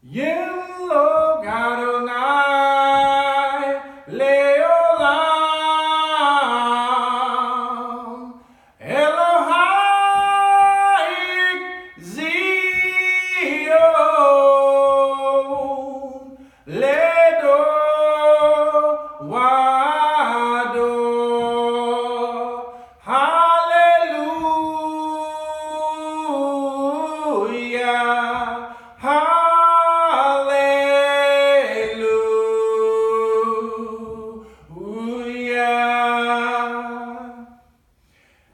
Yellow Adonai Leolam Elohai Zion Ledo Wado Hallelujah. Hallelujah.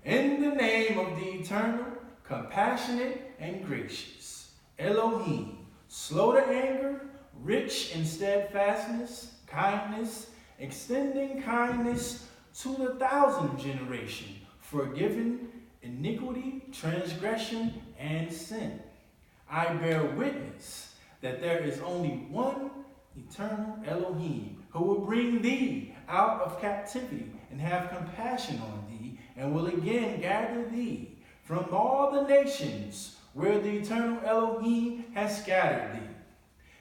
In the name of the eternal, compassionate, and gracious, Elohim, slow to anger, rich in steadfastness, kindness, extending kindness to the 1,000th generation, forgiving iniquity, transgression, and sin. I bear witness that there is only one eternal Elohim who will bring thee out of captivity and have compassion on thee, and will again gather thee from all the nations where the eternal Elohim has scattered thee.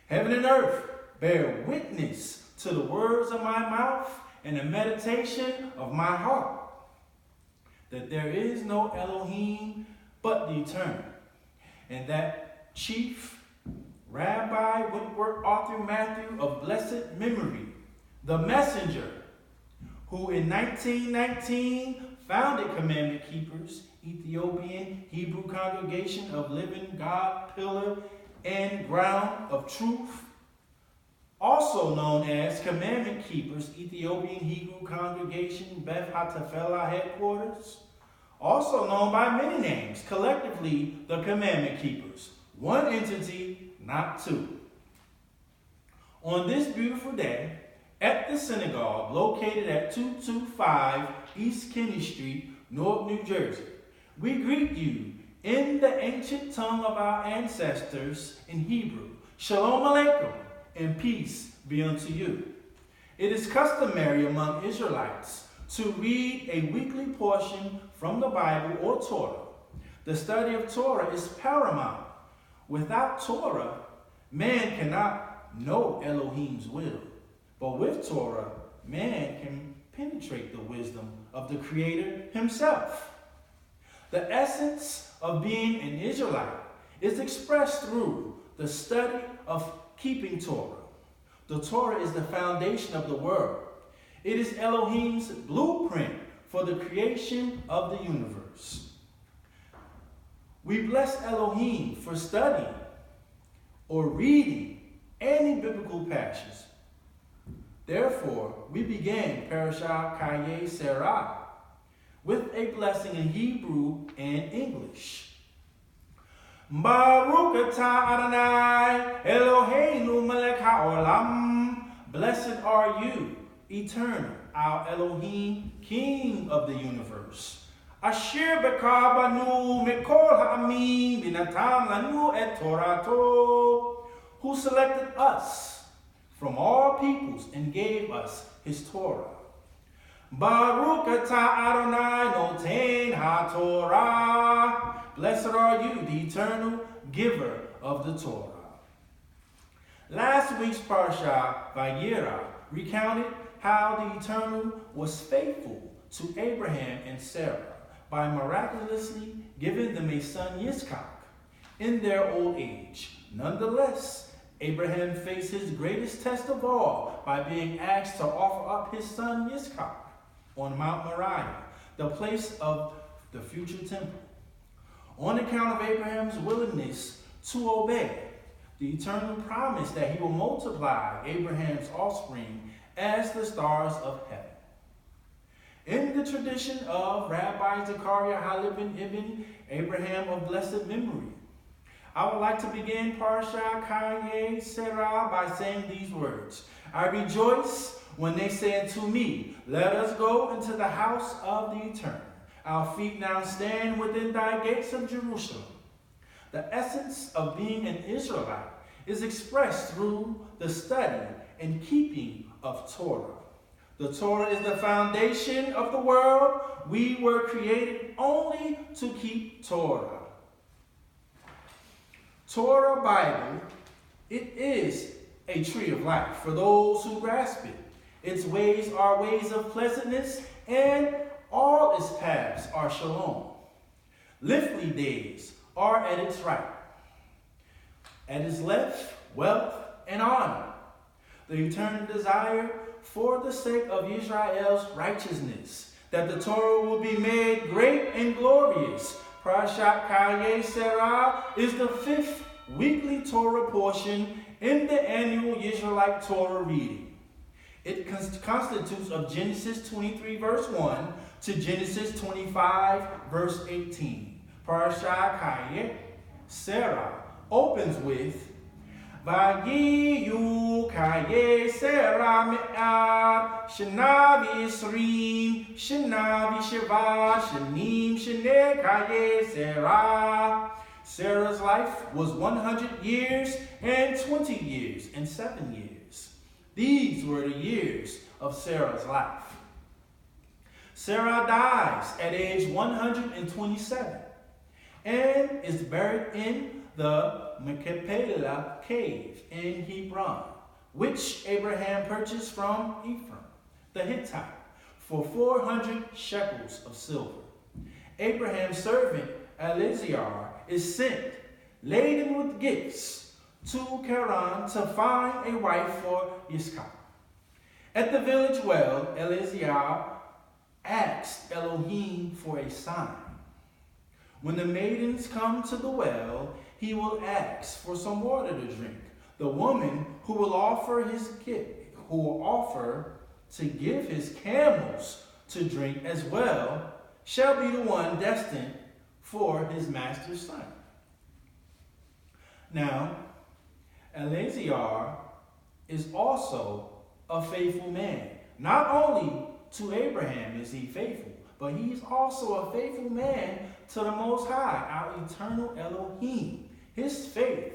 Heaven and earth bear witness to the words of my mouth and the meditation of my heart, that there is no Elohim but the eternal, and that Chief Rabbi Wentworth Arthur Matthew of blessed memory, the messenger, who in 1919 founded Commandment Keepers, Ethiopian Hebrew Congregation of Living God, Pillar and Ground of Truth, also known as Commandment Keepers, Ethiopian Hebrew Congregation, Beth Hatafela Headquarters, also known by many names, collectively the Commandment Keepers, one entity, not two. On this beautiful day, at the synagogue located at 225 East Kinney Street, Newark, New Jersey, we greet you in the ancient tongue of our ancestors in Hebrew. Shalom Aleichem, and peace be unto you. It is customary among Israelites to read a weekly portion from the Bible or Torah. The study of Torah is paramount. Without Torah, man cannot know Elohim's will. But with Torah, man can penetrate the wisdom of the Creator himself. The essence of being an Israelite is expressed through the study of keeping Torah. The Torah is the foundation of the world. It is Elohim's blueprint for the creation of the universe. We bless Elohim for studying or reading any biblical passage. Therefore, we began Parashat Chayei Sarah with a blessing in Hebrew and English. Baruch atah Adonai Eloheinu melech haolam. Blessed are you, eternal, our Elohim, King of the universe. Asher bekah banu mikol ha'amim v'natam lanu et Torato, who selected us from all peoples and gave us his Torah. Baruch atah Adonai noten ha-Torah. Blessed are you, the eternal giver of the Torah. Last week's Parsha, Vayera, recounted how the Eternal was faithful to Abraham and Sarah by miraculously giving them a son Yitzchak in their old age. Nonetheless, Abraham faced his greatest test of all by being asked to offer up his son Yitzchak on Mount Moriah, the place of the future temple. On account of Abraham's willingness to obey, the Eternal promised that he will multiply Abraham's offspring as the stars of heaven. In the tradition of Rabbi Zechariah Halibin Ibn Abraham of blessed memory, I would like to begin Parsha Chayei Sarah by saying these words. I rejoice when they say unto me, let us go into the house of the Eternal. Our feet now stand within thy gates of Jerusalem. The essence of being an Israelite is expressed through the study and keeping of Torah. The Torah is the foundation of the world. We were created only to keep Torah. Torah Bible It is a tree of life for those who grasp it. Its ways are ways of pleasantness, and all its paths are shalom. Lifty days are at its right. At its left, wealth and honor. The eternal desire for the sake of Israel's righteousness, that the Torah will be made great and glorious. Parashat Chayei Sarah is the 5th weekly Torah portion in the annual Israelite Torah reading. It constitutes of Genesis 23 verse 1 to Genesis 25 verse 18. Parashat Chayei Sarah opens with Vayiyu Chayei Sarah me'ab Shana v'yisrim Shana v'sheva Shanim Shanei Chayei Sarah. Sarah's life was 100 years and 20 years and 7 years. These were the years of Sarah's life. Sarah dies at age 127 and is buried in the Machpelah cave in Hebron, which Abraham purchased from Ephraim, the Hittite, for 400 shekels of silver. Abraham's servant Eliezer is sent, laden with gifts, to Haran to find a wife for Yitzchak. At the village well, Eliezer asked Elohim for a sign. When the maidens come to the well, he will ask for some water to drink. The woman who will offer to give his camels to drink as well shall be the one destined for his master's son. Now, Eliezer is also a faithful man. Not only to Abraham is he faithful, but he's also a faithful man to the Most High, our eternal Elohim. His faith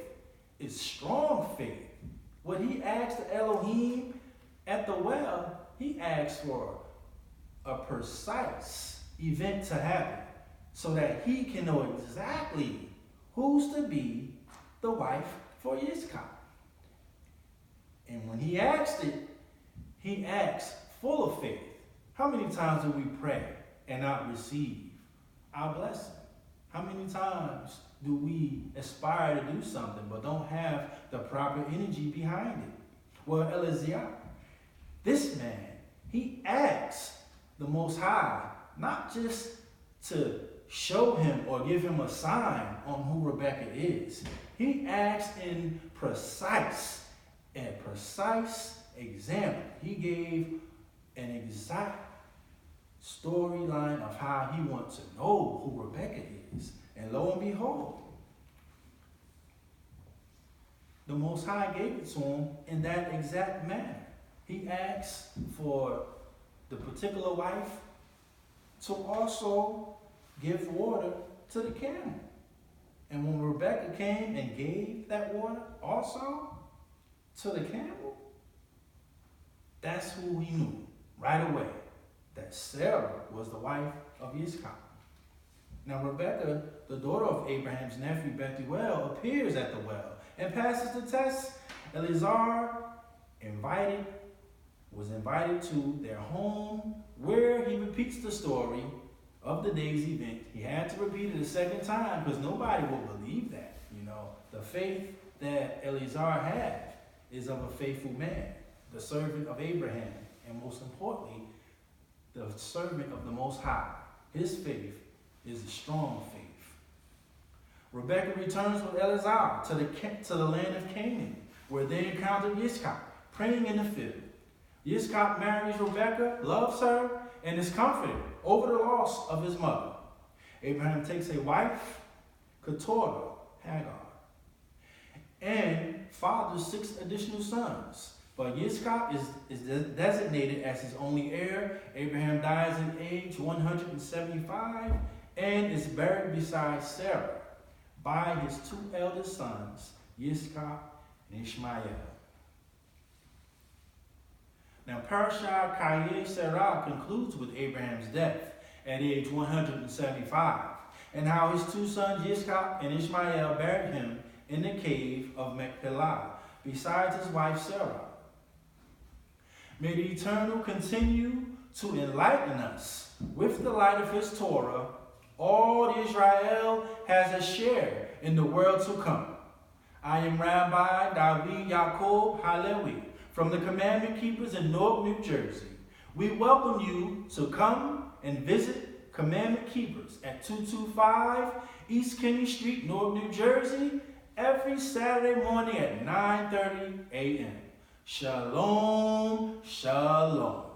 is strong faith. What he asked Elohim at the well, he asked for a precise event to happen so that he can know exactly who's to be the wife for Yitzchak. And when he asked it, he asked full of faith. How many times do we pray and not receive our blessing? How many times do we aspire to do something but don't have the proper energy behind it? Well, Eliezer, this man, he asks the Most High not just to show him or give him a sign on who Rebecca is. He asks in precise example. He gave an exact storyline of how he wants to know who Rebecca is. And lo and behold, the Most High gave it to him in that exact manner. He asked for the particular wife to also give water to the camel. And when Rebecca came and gave that water also to the camel, that's who he knew right away, that Sarah was the wife of Yitzchak. Now Rebecca, the daughter of Abraham's nephew Bethuel, appears at the well and passes the test. Eliezer was invited to their home, where he repeats the story of the day's event. He had to repeat it a second time because nobody will believe that. The faith that Eliezer had is of a faithful man, the servant of Abraham, and most importantly, the servant of the Most High. His faith is a strong faith. Rebecca returns with Eliezer to the land of Canaan, where they encountered Yitzchak praying in the field. Yitzchak marries Rebecca, loves her, and is comforted over the loss of his mother. Abraham takes a wife, Keturah, Hagar, and fathers 6 additional sons. But Yitzchak is designated as his only heir. Abraham dies at age 175 and is buried beside Sarah by his 2 eldest sons, Yitzchak and Ishmael. Now, Parashat Chayei Sarah concludes with Abraham's death at age 175, and how his 2 sons, Yitzchak and Ishmael, buried him in the cave of Machpelah, besides his wife Sarah. May the Eternal continue to enlighten us with the light of his Torah. All Israel has a share in the world to come. I am Rabbi David Yaakov Halevi from the Commandment Keepers in Newark, New Jersey. We welcome you to come and visit Commandment Keepers at 225 East Kenny Street, Newark, New Jersey, every Saturday morning at 9:30 a.m. Shalom, shalom.